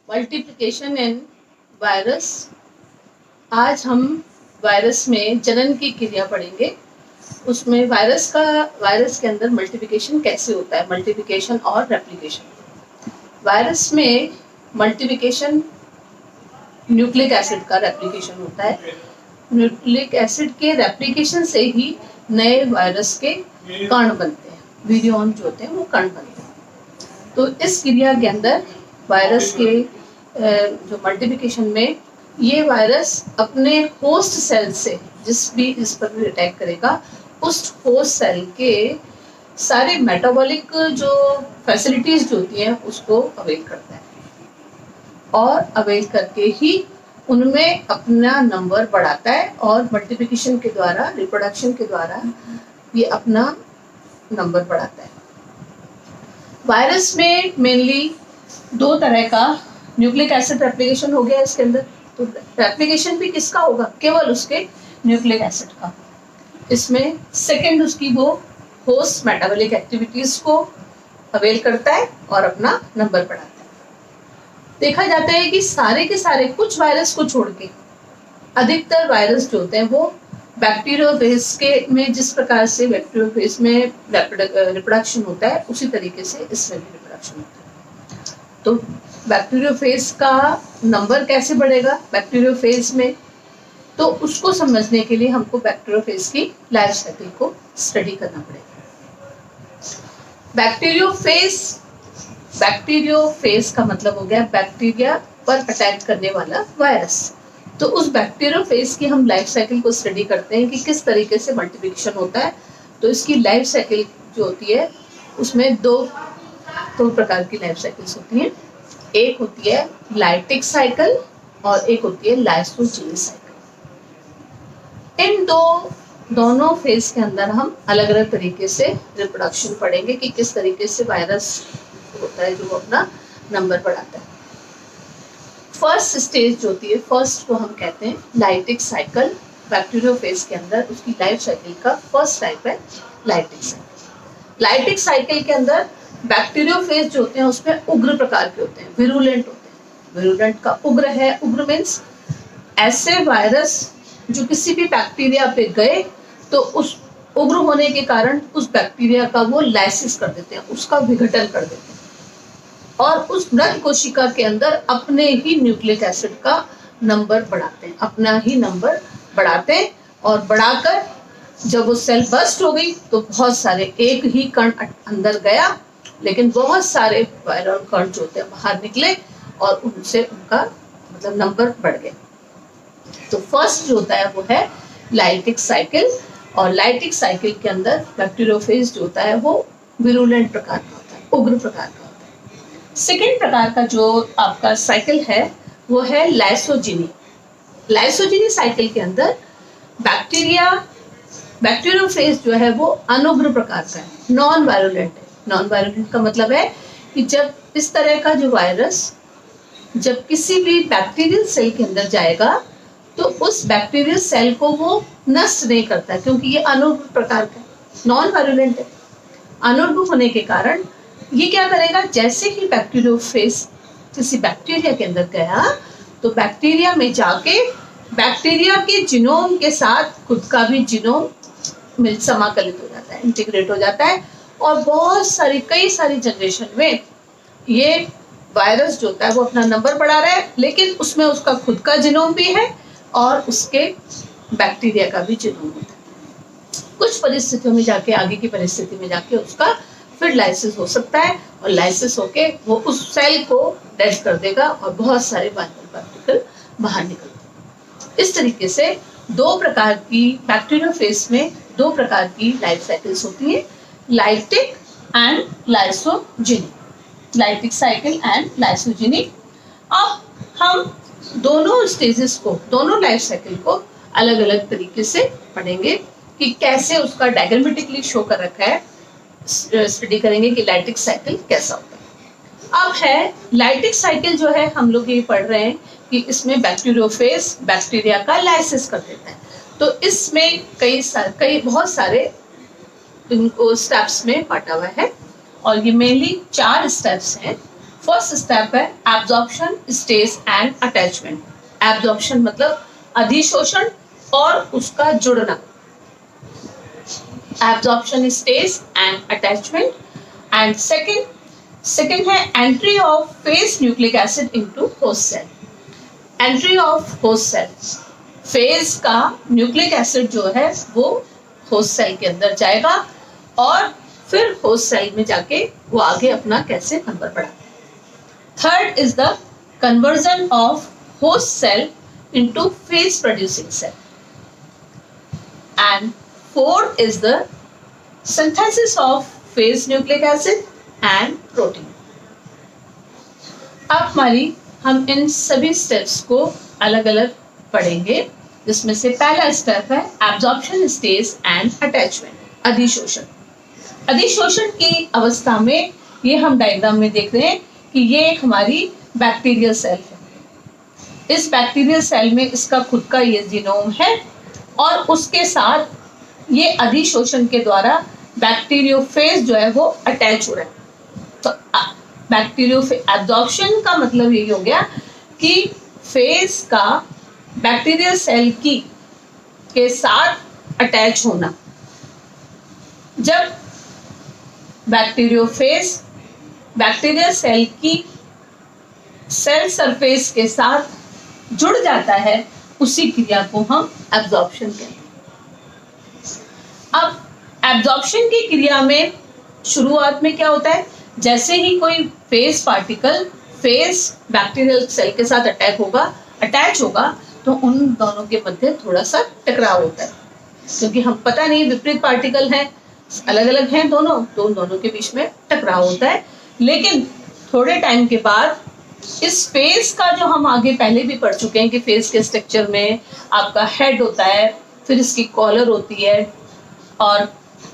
Multiplication इन virus. आज हम virus में जनन की क्रिया पढ़ेंगे। उसमें वायरस के अंदर मल्टीप्लिकेशन कैसे होता है, मल्टीप्लिकेशन और रेप्लिकेशन। वायरस में मल्टीप्लिकेशन न्यूक्लिक एसिड का रेप्लिकेशन होता है। न्यूक्लिक एसिड के रेप्लिकेशन से ही नए वायरस के कण बनते हैं, विरियन जो होते हैं वो कण बनते हैं। तो इस क्रिया के अंदर वायरस के जो मल्टीप्लिकेशन में ये वायरस अपने होस्ट सेल से जिस पर भी अटैक करेगा उस होस्ट सेल के सारे मेटाबॉलिक जो फैसिलिटीज जो होती हैं उसको अवेल करता है और अवेल करके ही उनमें अपना नंबर बढ़ाता है और मल्टीप्लिकेशन के द्वारा, रिप्रोडक्शन के द्वारा ये अपना नंबर बढ़ाता है। वायरस में मेनली दो तरह का न्यूक्लिक एसिड रेप्लिकेशन हो गया इसके अंदर। तो रेप्लिकेशन भी किसका होगा? केवल उसके न्यूक्लिक एसिड का। इसमें सेकेंड उसकी वो होस्ट मेटाबॉलिक एक्टिविटीज को अवेल करता है और अपना नंबर बढ़ाता है। देखा जाता है कि सारे के सारे कुछ वायरस को छोड़ के अधिकतर वायरस जो होते हैं वो बैक्टीरियोफेज के में जिस प्रकार से बैक्टीरियोफेज में रिप्रोडक्शन होता है उसी तरीके से इसमें भी रिप्रोडक्शन होता है। तो बैक्टीरियोफेज का नंबर कैसे बढ़ेगा बैक्टीरियोफेज में, तो उसको समझने के लिए हमको बैक्टीरियोफेज की लाइफ साइकिल को स्टडी करना पड़ेगा। बैक्टीरियोफेज का मतलब हो गया बैक्टीरिया पर अटैक करने वाला वायरस। तो उस बैक्टीरियोफेज की हम लाइफ साइकिल को स्टडी करते हैं कि किस तरीके से मल्टीप्लिकेशन होता है। तो इसकी लाइफ साइकिल जो होती है उसमें दो प्रकार की लाइफ साइकिल्स होती हैं। एक होती है लाइटिक साइकिल और एक होती है लाइसोजेनिक साइकिल। इन दोनों फेज के अंदर हम अलग अलग तरीके से रिप्रोडक्शन पढ़ेंगे कि किस तरीके से वायरस होता है जो अपना नंबर बढ़ाता है। फर्स्ट स्टेज जो होती है, फर्स्ट को हम कहते हैं लाइटिक साइकिल। बैक्टीरियोफेज के अंदर उसकी लाइफ साइकिल का फर्स्ट टाइप है लाइटिक साइकिल। लाइटिक साइकिल के अंदर बैक्टीरियोफेज जो होते हैं उसमें उग्र प्रकार के होते हैं, विरुलेंट होते हैं। विरुलेंट का उग्र है, उग्र मीन्स ऐसे वायरस जो किसी भी बैक्टीरिया पे गए तो उस उग्र होने के कारण उस बैक्टीरिया का वो लाइसिस कर देते हैं, उसका विघटन कर देते हैं और उस मृत कोशिका के अंदर अपने ही न्यूक्लिक एसिड का नंबर बढ़ाते हैं, अपना ही नंबर बढ़ाते हैं। और बढ़ाकर जब वो सेल बस्ट हो गई तो बहुत सारे, एक ही कण अंदर गया लेकिन बहुत सारे वायरल कण जो होते हैं बाहर निकले और उनसे उनका मतलब नंबर बढ़ गया। तो फर्स्ट जो होता है वो है लाइटिक साइकिल। और लाइटिक साइकिल के अंदर बैक्टीरियोफेज जो होता है वो विरुलेंट प्रकार का होता है, उग्र प्रकार का होता है। सेकेंड प्रकार का जो आपका साइकिल है वो है लाइसोजेनिक। लाइसोजेनिक साइकिल के अंदर बैक्टीरियोफेज जो है वो अनुग्र प्रकार का है, नॉन वायरुलेंट है। नॉन वायरुलेंट का मतलब है कि जब इस तरह का जो वायरस जब किसी भी बैक्टीरियल सेल के अंदर जाएगा तो उस बैक्टीरियल सेल को वो नष्ट नहीं करता क्योंकि ये अनुग्र प्रकार का है, नॉन वायरुलेंट है। अनुग्र होने के कारण ये क्या करेगा, जैसे ही बैक्टीरियोफेज किसी बैक्टीरिया के अंदर गया तो बैक्टीरिया में जाके बैक्टीरिया के जीनोम के साथ खुद का भी जीनोम समाकलित हो जाता है, इंटीग्रेट हो जाता है और बहुत सारी कई सारी जनरेशन में ये वायरस जो होता है वो अपना नंबर बढ़ा रहा है लेकिन उसमें उसका खुद का जीनोम भी है और उसके बैक्टीरिया का भी जीनोम होता है। कुछ परिस्थितियों में जाके, आगे की परिस्थिति में जाके उसका फिर लाइसिस हो सकता है और लाइसिस होके वो उस सेल को डेड कर देगा और बहुत सारे वायरल पार्टिकल बाहर निकलते हैं। इस तरीके से दो प्रकार की बैक्टीरियोफेज में दो प्रकार की लाइफ साइकिल्स होती हैं, lytic and lysogenic. Lytic cycle and lysogenic. अब हम दोनों स्टेजेस को, दोनों लाइफ साइकिल को अलग अलग तरीके से पढ़ेंगे कि कैसे उसका डायग्रामेटिकली शो कर रखा है, स्टडी करेंगे कि लाइटिक साइकिल कैसा होता है। अब है लाइटिक साइकिल जो है हम लोग ये पढ़ रहे हैं कि इसमें बैक्टीरियोफेज बैक्टीरिया का लाइसिस कर देता है। तो इसमें बहुत सारे इनको स्टेप्स में बांटा हुआ है और ये मेनली 4 स्टेप्स हैं। फर्स्ट स्टेप है absorption, stage and attachment. Absorption मतलब अधिशोषण और उसका जुड़ना। Absorption, stage and attachment. And second है entry of phage nucleic acid into host cell. Entry of host cell, phage का न्यूक्लिक एसिड जो है वो होस्ट सेल के अंदर जाएगा और फिर होस्ट सेल में जाके वो आगे अपना कैसे नंबर बढ़ाता है। Third is the conversion of host cell into phage producing cell. And fourth is the synthesis of phage nucleic acid and protein. अब हम इन सभी स्टेप्स को अलग अलग पढ़ेंगे, जिसमें से पहला स्टेप है एब्जॉर्प्शन, स्टेज एंड अटैचमेंट, अधिशोषण। अधिशोषण की अवस्था में ये हम डायग्राम में देख रहे हैं कि ये एक हमारी बैक्टीरियल सेल है। इस बैक्टीरियल सेल में इसका खुद का ये जीनोम है और उसके साथ ये अधिशोषण के द्वारा बैक्टीरियोफेज जो है वो अटैच हो रहा है। तो एब्जॉर्प्शन का मतलब यही हो गया कि फेज का बैक्टीरियल सेल के साथ अटैच होना। जब बैक्टीरियोफेज बैक्टीरियल सेल की सेल सरफेस के साथ जुड़ जाता है, उसी क्रिया को हम एब्जॉर्प्शन कहते हैं। अब एब्जॉर्प्शन की क्रिया में शुरुआत में क्या होता है, जैसे ही कोई phage particle phage bacterial cell के साथ अटैच होगा तो उन दोनों के मध्य थोड़ा सा टकराव होता है, क्योंकि हम पता नहीं विपरीत पार्टिकल हैं, अलग अलग हैं दोनों, तो उन दोनों के बीच में टकराव होता है। लेकिन थोड़े टाइम के बाद इस फेज का जो हम आगे पहले भी पढ़ चुके हैं कि फेज के स्ट्रक्चर में आपका हेड होता है, फिर इसकी कॉलर होती है और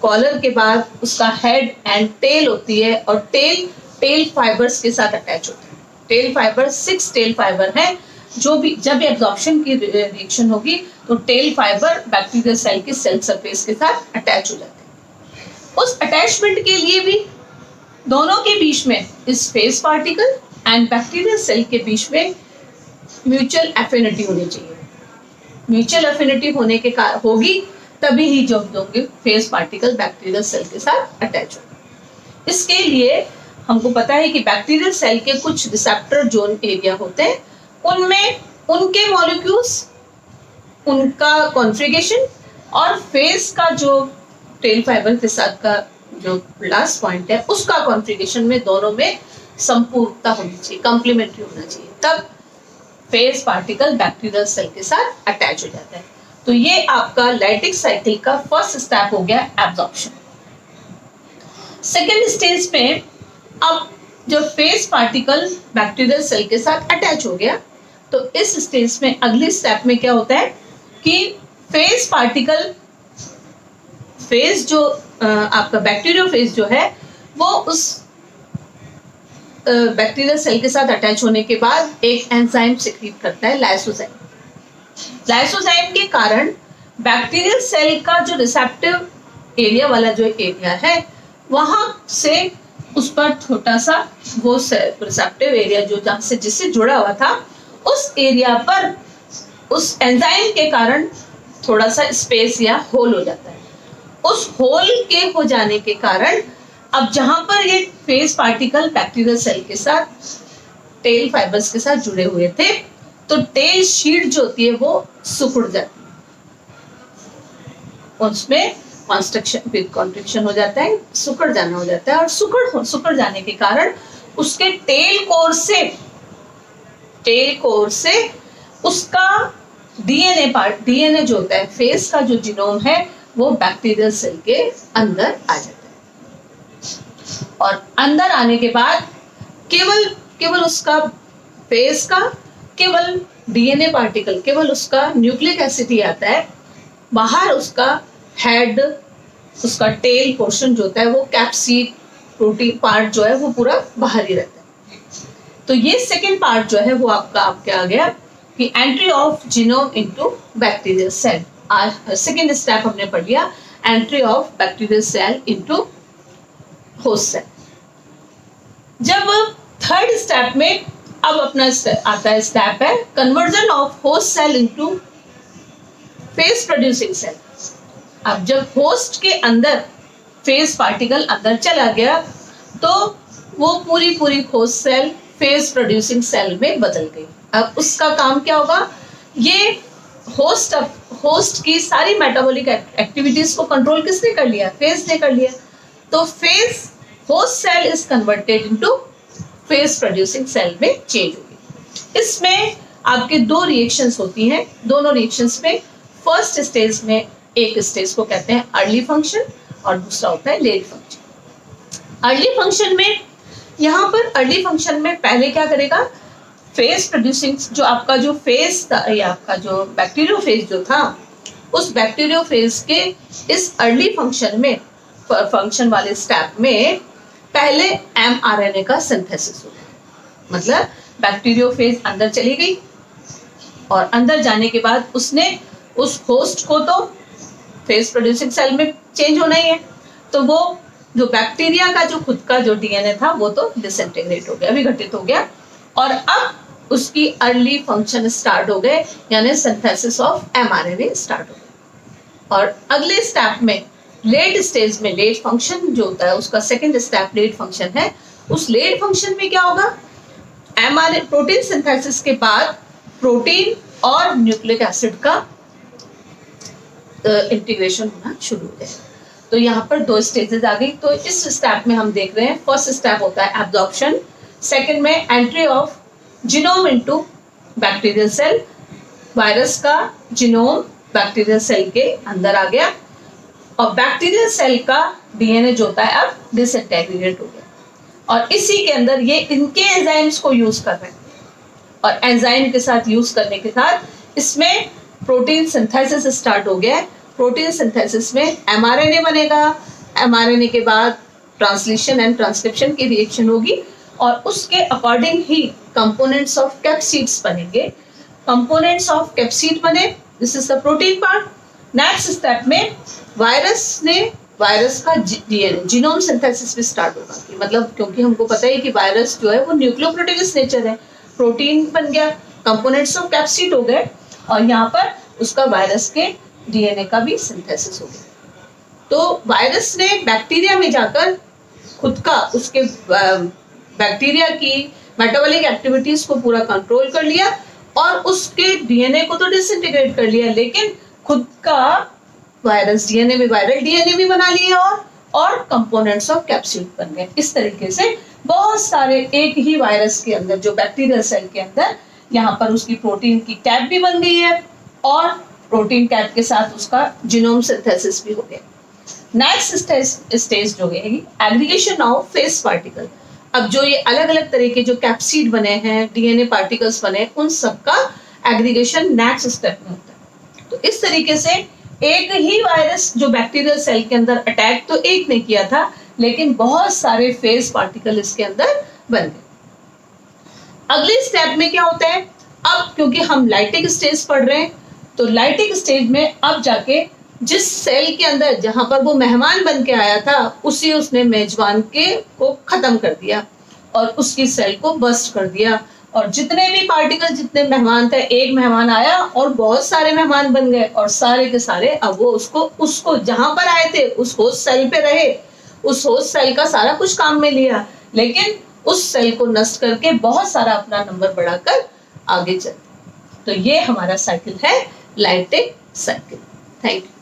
कॉलर के बाद उसका हेड एंड टेल होती है और टेल फाइबर्स के साथ अटैच होता है। टेल फाइबर 6 टेल फाइबर है, जो भी जब एब्जॉर्प्शन की रिएक्शन होगी तो टेल फाइबर बैक्टीरियल सेल के सेल सरफेस के साथ अटैच हो जाते हैं। उस अटैचमेंट के लिए भी दोनों के बीच में, इस phage particle and bacterial cell के बीच में म्यूचुअल एफिनिटी होनी चाहिए। म्यूचुअल एफिनिटी होगी तभी ही जो दोगे फेज पार्टिकल बैक्टीरियल सेल के साथ अटैच होगा। इसके लिए हमको पता है कि बैक्टीरियल सेल के कुछ रिसेप्टर जोन एरिया होते हैं, उनमें उनके मॉलिक्यूल्स, उनका कॉन्फ़िगरेशन और फेज का जो टेल फाइबर के साथ का जो लास्ट पॉइंट है उसका कॉन्फ़िगरेशन में दोनों में संपूर्णता होनी चाहिए, कंप्लीमेंट्री होना चाहिए, तब फेज पार्टिकल बैक्टीरियल सेल के साथ अटैच हो जाता है। तो ये आपका लाइटिक साइकिल का फर्स्ट स्टेप हो गया एब्जॉर्प्शन। सेकेंड स्टेज में अब जब फेज पार्टिकल बैक्टीरियल सेल के साथ अटैच हो गया तो इस स्टेज में अगले स्टेप में क्या होता है कि फेज पार्टिकल फेज जो आपका बैक्टीरियोफेज जो है वो उस बैक्टीरियल सेल के साथ अटैच होने के बाद एक एंजाइम सिक्रीट करता है, लाइसोजाइम। लाइसोजाइम के कारण बैक्टीरियल सेल का जो रिसेप्टिव एरिया वाला जो एरिया है वहां से उस पर छोटा सा वो रिसेप्टिव एरिया जो जहां से जिससे जुड़ा हुआ था उस एरिया पर उस एंजाइम के कारण थोड़ा सा स्पेस या होल हो जाता है। उस होल के हो जाने के कारण अब जहां पर ये फेज पार्टिकल बैक्टीरियल सेल के साथ टेल फाइबर्स के साथ जुड़े हुए थे तो टेल शीट जो होती है वो सिकुड़ जाती है, उसमें कॉन्ट्रिक्शन हो जाता है, सिकुड़ जाना हो जाता है और सिकुड़ जाने के कारण उसके टेल कोर से उसका डीएनए जो होता है फेज का जो जीनोम है वो बैक्टीरियल सेल के अंदर आ जाता है और अंदर आने के बाद केवल उसका फेज का केवल डीएनए पार्टिकल, केवल उसका न्यूक्लिक एसिड ही आता है, बाहर उसका हेड, उसका टेल पोर्शन जो होता है वो कैप्सिड प्रोटीन पार्ट जो है वो पूरा बाहर ही रहता है। तो ये सेकेंड पार्ट जो है वो आपके आ गया कि entry of genome into bacterial cell. Second step हमने पढ़ लिया, entry of bacterial cell into host cell. जब थर्ड स्टेप में अब अपना आता है स्टेप है conversion of host cell into phage producing cell. अब जब होस्ट के अंदर फेस पार्टिकल अंदर चला गया तो वो पूरी host cell phage producing cell में बदल गई। अब उसका काम क्या होगा, ये होस्ट की सारी मेटाबॉलिक एक्टिविटीज को कंट्रोल किसने कर लिया, फेस ने कर लिया। तो phage host cell is converted into phage producing cell में चेंज होगी। इसमें आपके दो रिएक्शंस होती हैं, दोनों रिएक्शंस में फर्स्ट स्टेज में एक स्टेज को कहते हैं अर्ली फंक्शन और दूसरा होता है लेट फंक्शन। अर्ली फंक्शन में यहाँ पर अर्ली फंक्शन में पहले क्या करेगा, फेस प्रोड्यूसिंग जो आपका जो फेस था या आपका जो बैक्टीरियोफेज जो था, उस बैक्टीरियोफेज के इस अर्ली फंक्शन में फंक्शन वाले स्टेप में पहले mRNA का सिंथेसिस होगा। मतलब बैक्टीरियोफेज अंदर चली गई और अंदर जाने के बाद उसने उस होस्ट को तो फेस प्रोड्यूसिंग सेल में चेंज होना ही है, तो वो जो बैक्टीरिया का जो खुद का जो डीएनए था वो तो डिसइंटीग्रेट हो गया, विघटित हो गया और अब उसकी अर्ली फंक्शन स्टार्ट हो गए, यानी सिंथेसिस ऑफ mRNA स्टार्ट हो गया। और अगले स्टेप में लेट स्टेज में लेट फंक्शन जो होता है उसका सेकंड स्टेप लेट फंक्शन है। उस लेट फंक्शन में क्या होगा, mRNA प्रोटीन सिंथेसिस के बाद प्रोटीन और न्यूक्लिक एसिड का इंटीग्रेशन होना शुरू हो गया। तो यहाँ पर दो स्टेजेस आ गई। तो इस स्टेप में हम देख रहे हैं फर्स्ट स्टेप होता है एब्जॉर्प्शन, सेकंड में entry of genome into bacterial cell. Virus का जीनोम बैक्टीरियल सेल के अंदर आ गया और बैक्टीरियल सेल का डीएनए जो होता है अब डिसइंटीग्रेट हो गया और इसी के अंदर ये इनके एंजाइम्स को यूज कर रहे हैं और एंजाइम के साथ यूज करने के साथ इसमें प्रोटीन सिंथेसिस स्टार्ट हो गया है। प्रोटीन सिंथेसिस में mRNA बनेगा, mRNA के बाद ट्रांसलेशन एंड ट्रांसक्रिप्शन की रिएक्शन होगी और उसके अकॉर्डिंग ही कंपोनेंट्स ऑफ कैप्सिड्स बनेंगे। कंपोनेंट्स ऑफ कैप्सिड बने, this is the protein part. Next step में वायरस का डीएनए जीनोम सिंथेसिस भी स्टार्ट होगा कि मतलब क्योंकि हमको पता है कि वायरस जो है वो न्यूक्लियोप्रोटीनस नेचर है, प्रोटीन बन गया, कंपोनेंट्स ऑफ कैप्सिड हो गए और यहाँ पर उसका वायरस के डीएनए का भी सिंथेसिस हो गया। तो वायरस ने बैक्टीरिया में जाकर खुद का उसके बैक्टीरिया की मेटाबॉलिक एक्टिविटीज को पूरा कंट्रोल कर लिया और उसके डीएनए को तो डिसइंटीग्रेट कर लिया, लेकिन खुद का वायरस डीएनए में वायरल डीएनए भी बना लिया और कंपोनेंट्स ऑफ कैप्सूल बन गए। इस तरीके से बहुत सारे एक ही वायरस के अंदर जो बैक्टीरियल सेल के अंदर यहाँ पर उसकी प्रोटीन की कैप भी बन गई है और प्रोटीन कैप के साथ उसका जीनोम सिंथेसिस भी हो गया। नेक्स्ट स्टेज जो है एग्रीगेशन ऑफ फेस पार्टिकल। अब जो ये अलग अलग तरह के जो कैप्सिड बने हैं, डीएनए पार्टिकल्स बने, उन सबका एग्रीगेशन नेक्स्ट स्टेप में होता है। तो इस तरीके से एक ही वायरस जो बैक्टीरियल सेल के अंदर अटैक तो एक ने किया था, लेकिन बहुत सारे फेस पार्टिकल इसके अंदर बन गए। अगले स्टेप में क्या होता है, अब क्योंकि हम लाइटिक स्टेज पढ़ रहे हैं तो लाइटिक स्टेज में अब जाके जिस सेल के अंदर जहां पर वो मेहमान बन के आया था उसी उसने मेजबान के को खत्म कर दिया और उसकी सेल को बस्ट कर दिया और जितने भी पार्टिकल जितने मेहमान थे, एक मेहमान आया और बहुत सारे मेहमान बन गए और सारे के सारे अब वो उसको जहां पर आए थे उस होस्ट सेल पे रहे, उस होस्ट सेल का सारा कुछ काम में लिया, लेकिन उस सेल को नष्ट करके बहुत सारा अपना नंबर बढ़ाकर आगे चलते। तो ये हमारा साइकिल है लाइटिक साइकिल। Thank you.